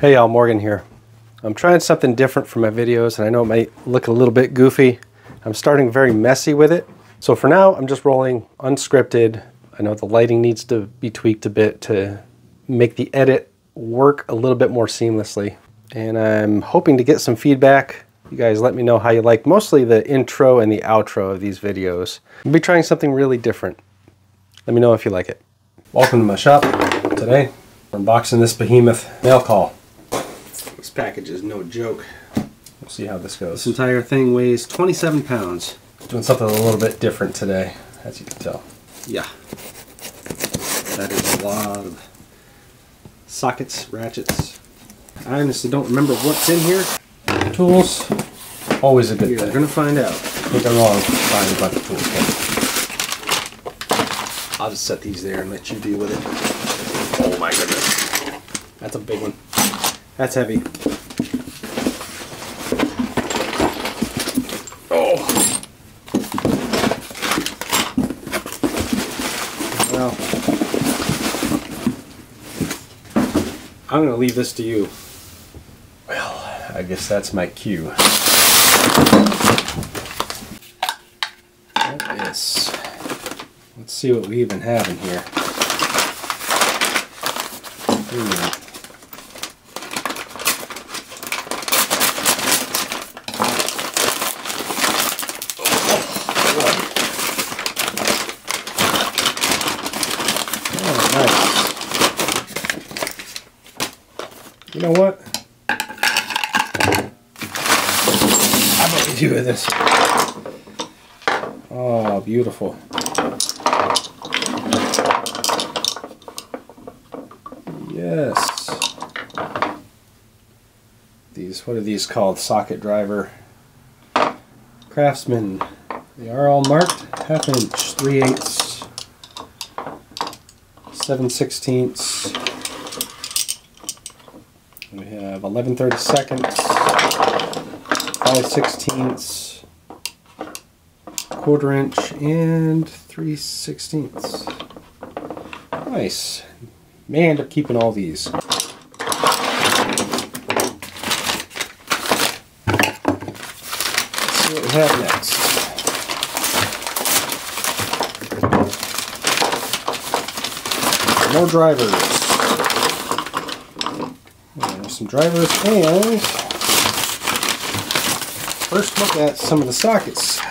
Hey y'all, Morgan here. I'm trying something different for my videos and I know it might look a little bit goofy. I'm starting very messy with it. So for now, I'm just rolling unscripted. I know the lighting needs to be tweaked a bit to make the edit work a little bit more seamlessly. And I'm hoping to get some feedback. You guys let me know how you like mostly the intro and the outro of these videos. I'll be trying something really different. Let me know if you like it. Welcome to my shop. Today, we're unboxing this behemoth mail call. This package is no joke. We'll see how this goes. This entire thing weighs 27 pounds. Doing something a little bit different today, as you can tell. Yeah. That is a lot of sockets, ratchets. I honestly don't remember what's in here. Tools, always a good thing. We're going to find out. Think I'm wrong buying a bunch of tools. I'll just set these there and let you deal with it. Oh my goodness. That's a big one. That's heavy. Oh. Well, I'm going to leave this to you. Well, I guess that's my cue. That is. Let's see what we even have in here. You know what? How about we do this? Oh, beautiful. Yes. These, what are these called? Socket driver. Craftsman. They are all marked. 1/2 inch, 3/8, 7/16. We have 11/32, 5/16, 1/4 inch, and 3/16. Nice. May end up keeping all these. Let's see what we have next. More drivers. There's some drivers, and first look at some of the sockets.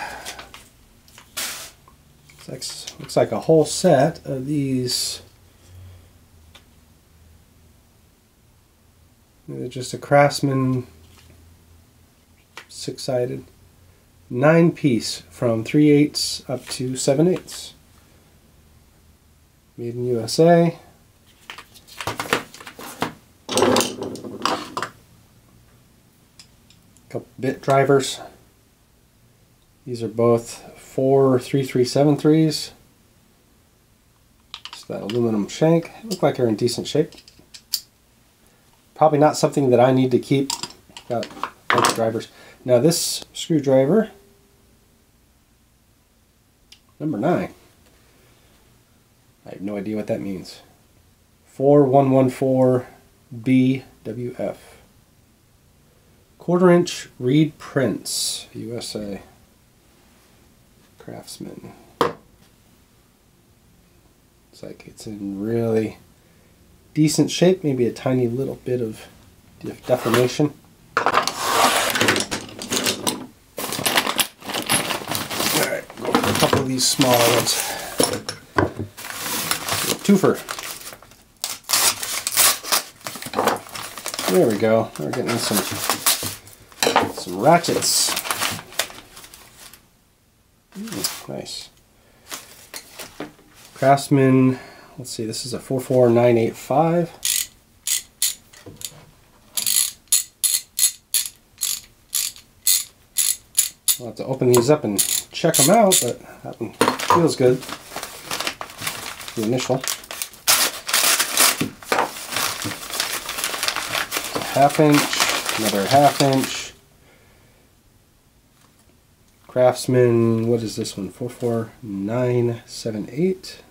Looks like a whole set of these. They're just a Craftsman 6-sided 9-piece from 3/8 up to 7/8. Made in USA. Couple bit drivers. These are both 4 3373s. It's that aluminum shank. Look like they're in decent shape. Probably not something that I need to keep. Got a bunch of drivers. Now this screwdriver, number 9. I have no idea what that means. 4114 BWF. 1/4 inch reed prints, USA. Craftsman. It's like it's in really decent shape, maybe a tiny little bit of deformation. Alright, go for a couple of these smaller ones. Twofer. There we go. We're getting some ratchets. Nice. Craftsman. Let's see. This is a 44985. I'll have to open these up and check them out, but that one feels good. The initial. It's a 1/2 inch, another 1/2 inch. Craftsman, what is this one? 44978.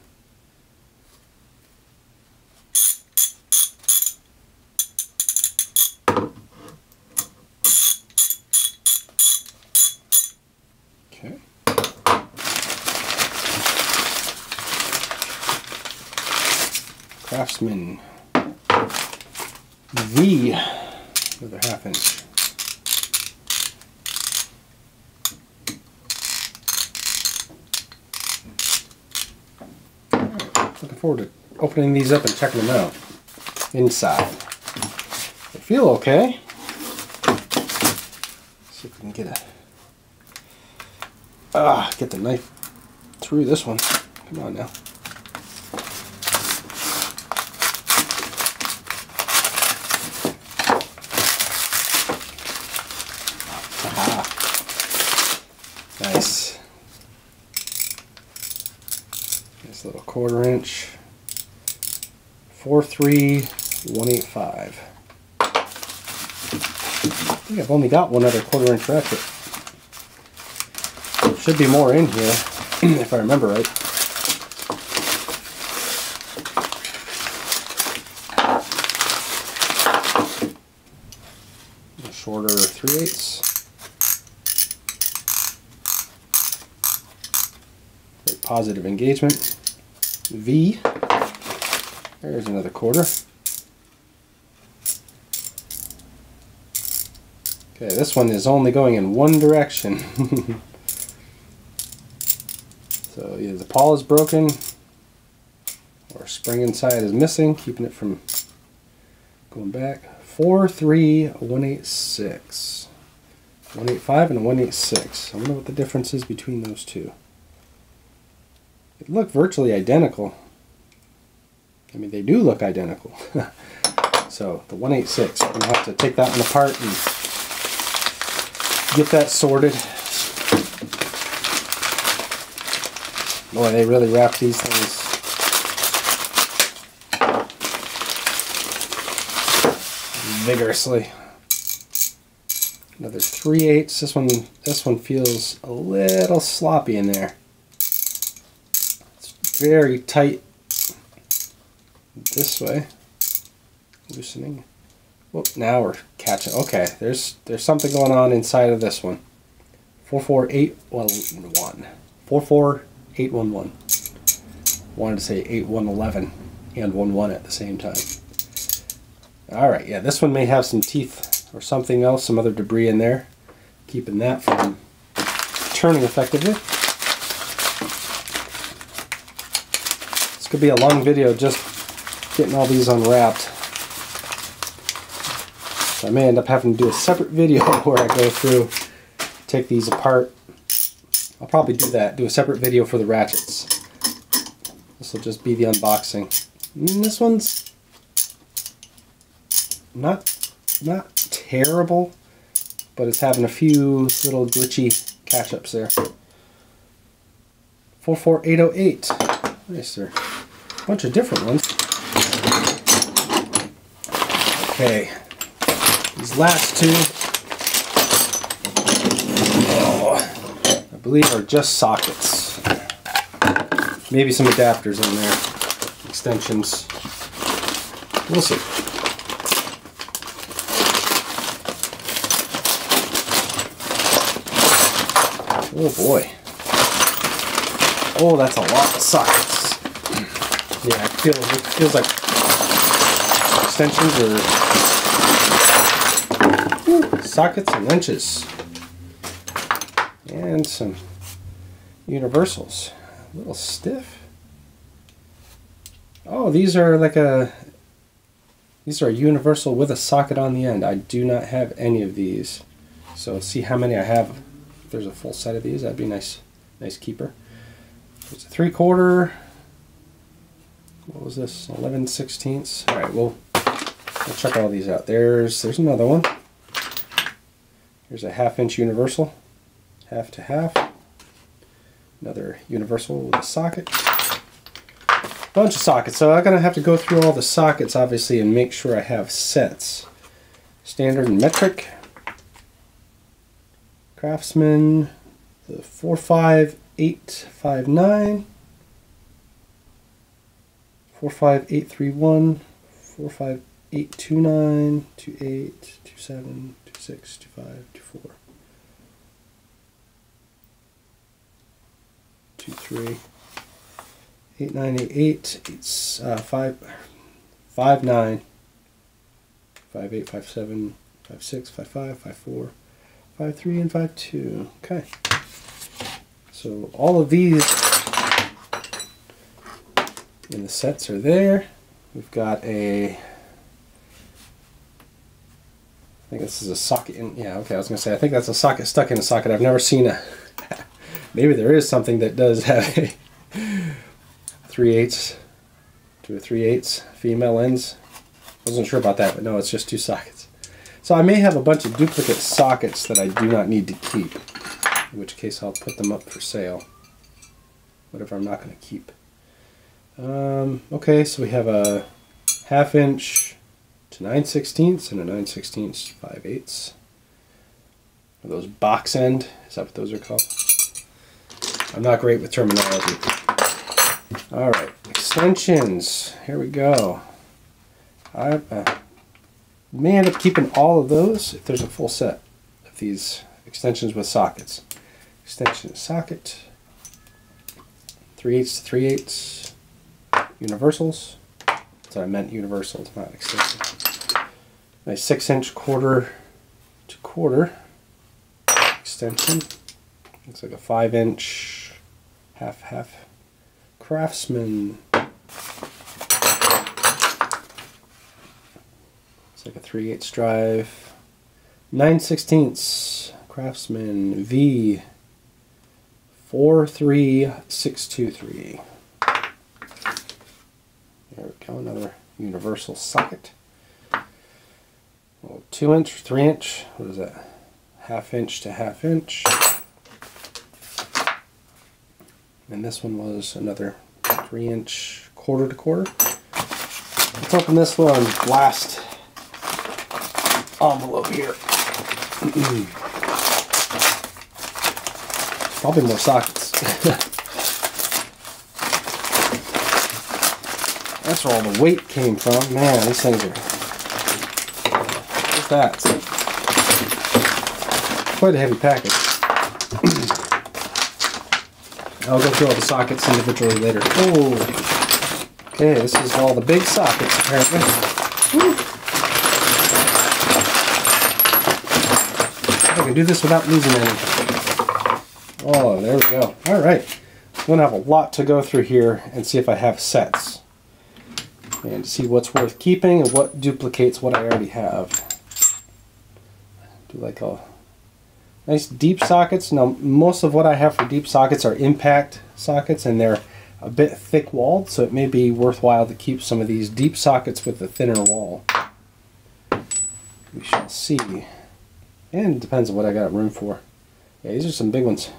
Craftsman V, another 1/2 inch. Looking forward to opening these up and checking them out inside. They feel okay. See if we can get the knife through this one. Come on now. Aha. Nice. Nice little 1/4 inch. 43185. I think I've only got one other 1/4 inch ratchet. Should be more in here, if I remember right. A shorter 3/8. Very positive engagement. V. There's another 1/4. Okay, this one is only going in one direction. So either the pawl is broken or spring inside is missing, keeping it from going back. 43186. 185 and a 186. I wonder what the difference is between those two. They look virtually identical. I mean, they do look identical. So the 186, I'm going to have to take that one apart and get that sorted. Boy, they really wrap these things vigorously. Another 3/8. This one feels a little sloppy in there. It's very tight this way. Loosening. Whoop, now we're catching. Okay, there's something going on inside of this one. 44811. 44811. Wanted to say 8111 and 11 at the same time. Alright, yeah, this one may have some teeth or something else, some other debris in there, keeping that from turning effectively. This could be a long video just getting all these unwrapped. So I may end up having to do a separate video where I go through, take these apart. I'll probably do that, do a separate video for the ratchets. This will just be the unboxing. And this one's not terrible, but it's having a few little glitchy catch-ups there. 44808. Nice, there. A bunch of different ones. Okay. These last two, I believe, are just sockets. Maybe some adapters in there, extensions. We'll see. Oh boy. Oh, that's a lot of sockets. Yeah, it feels like extensions or sockets and wrenches. And some universals. A little stiff. Oh, these are universal with a socket on the end. I do not have any of these. So let's see how many I have. If there's a full set of these, that'd be nice keeper. It's a 3/4. What was this? 11/16. All right, we'll check all these out. There's another one. Here's a 1/2 inch universal, 1/2 to 1/2. Another universal with a socket. Bunch of sockets. So I'm gonna have to go through all the sockets, obviously, and make sure I have sets. Standard and metric. Craftsman, the 45859, 45831, 45829, 28, 27, 26, 25, 24, 23, 8988, 5, 5'9", 5'8", 5'7", 5'6", 5'5", 5'4", 5'3", and 5'2". Okay. So all of these in the sets are there. We've got I think this is a socket in, yeah, okay, I was going to say, I think that's a socket stuck in a socket. I've never seen a, maybe there is something that does have a 3/8 to a 3/8 female ends. Wasn't sure about that, but no, it's just 2 sockets. So I may have a bunch of duplicate sockets that I do not need to keep, in which case I'll put them up for sale. Whatever I'm not going to keep. Okay, so we have a 1/2 inch to 9/16 and a 9/16 5/8. Are those box end? Is that what those are called? I'm not great with terminology. Alright, extensions. Here we go. I may end up keeping all of those if there's a full set of these extensions with sockets. Extension socket, 3/8 to 3/8, universals. So I meant universals, not extension. A 6" quarter to quarter extension. Looks like a 5" half Craftsman. It's like a 3/8 drive. 9/16 Craftsman V 43623. There we go, another universal socket. Well, 2" 3". What is that? 1/2" to 1/2". And this one was another 3" quarter to quarter. Let's open this one last envelope here. Probably more sockets. That's where all the weight came from. Man, these things are... Look at that. Quite a heavy package. I'll go through all the sockets individually later. Oh, okay, this is all the big sockets apparently. Woo. I can do this without losing any. Oh, there we go. All right, I'm gonna have a lot to go through here and see if I have sets, and see what's worth keeping and what duplicates what I already have. Do like a nice deep sockets. Now, most of what I have for deep sockets are impact sockets, and they're a bit thick walled, so it may be worthwhile to keep some of these deep sockets with a thinner wall. We shall see. And it depends on what I got room for. Yeah, these are some big ones.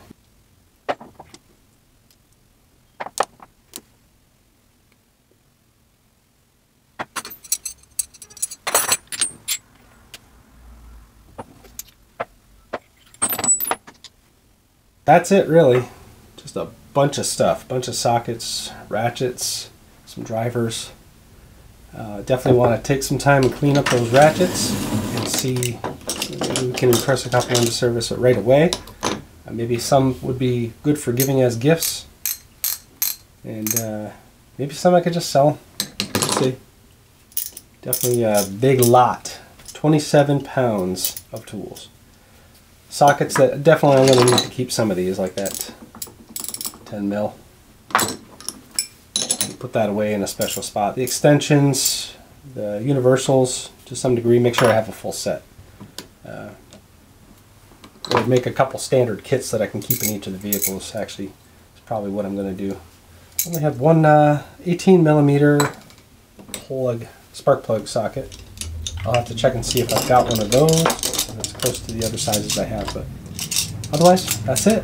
That's it, really. Just a bunch of stuff, bunch of sockets, ratchets, some drivers. Definitely want to take some time and clean up those ratchets and see if we can impress a couple into service right away. Maybe some would be good for giving as gifts, and maybe some I could just sell. Let's see. Definitely a big lot. 27 pounds of tools. Sockets that definitely I'm going to need to keep some of these, like that 10 mil. Put that away in a special spot. The extensions, the universals, to some degree, make sure I have a full set. Or make a couple standard kits that I can keep in each of the vehicles. Actually, is probably what I'm going to do. I only have one 18mm plug, spark plug socket. I'll have to check and see if I've got one of those. That's close to the other sizes I have, but otherwise, that's it.